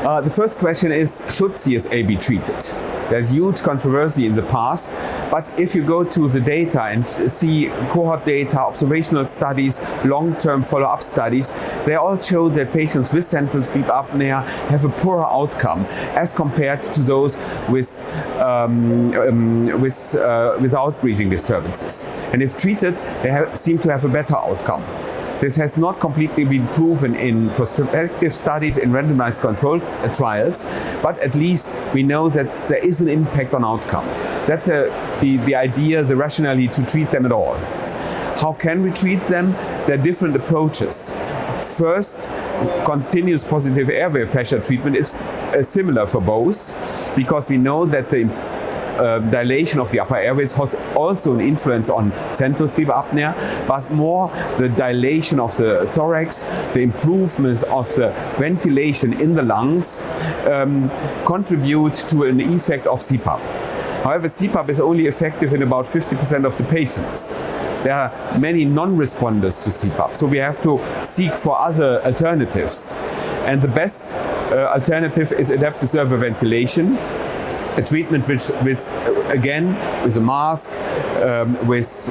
The first question is, should CSA be treated? There's huge controversy in the past, but if you go to the data and see cohort data, observational studies, long-term follow-up studies, they all show that patients with central sleep apnea have a poorer outcome as compared to those without breathing disturbances. And if treated, they seem to have a better outcome. This has not completely been proven in prospective studies in randomized controlled trials, but at least we know that there is an impact on outcome. That's the idea, the rationale to treat them at all. How can we treat them? There are different approaches. First, continuous positive airway pressure treatment is similar for both, because we know that the dilation of the upper airways has also an influence on central sleep apnea, but more the dilation of the thorax, the improvements of the ventilation in the lungs contribute to an effect of CPAP. However, CPAP is only effective in about 50% of the patients. There are many non-responders to CPAP, so we have to seek for other alternatives. And the best alternative is adaptive servo-ventilation, a treatment which again, with a mask, with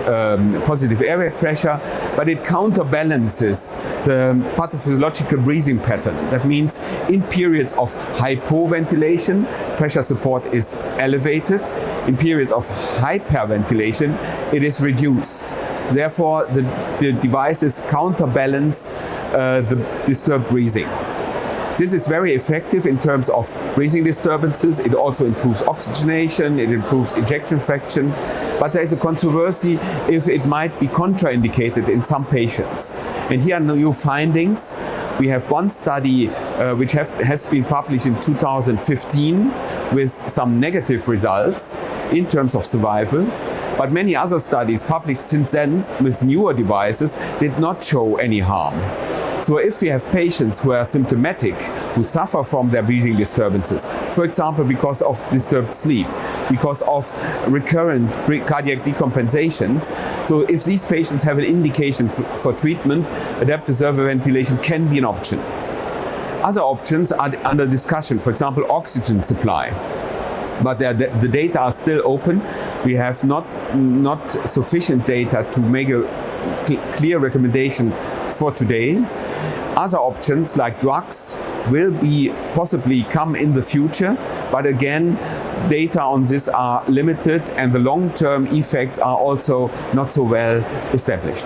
positive airway pressure, but it counterbalances the pathophysiological breathing pattern. That means in periods of hypoventilation, pressure support is elevated. In periods of hyperventilation, it is reduced. Therefore, the devices counterbalance the disturbed breathing. This is very effective in terms of breathing disturbances. It also improves oxygenation, it improves ejection fraction, but there is a controversy if it might be contraindicated in some patients. And here are new findings. We have one study which has been published in 2015 with some negative results in terms of survival. But many other studies published since then with newer devices did not show any harm. So if we have patients who are symptomatic, who suffer from their breathing disturbances, for example because of disturbed sleep, because of recurrent cardiac decompensations, so if these patients have an indication for treatment, adaptive servo-ventilation can be an option. Other options are under discussion, for example oxygen supply. But the data are still open. We have not sufficient data to make a clear recommendation for today. Other options like drugs will possibly come in the future, but again, data on this are limited and the long-term effects are also not so well established.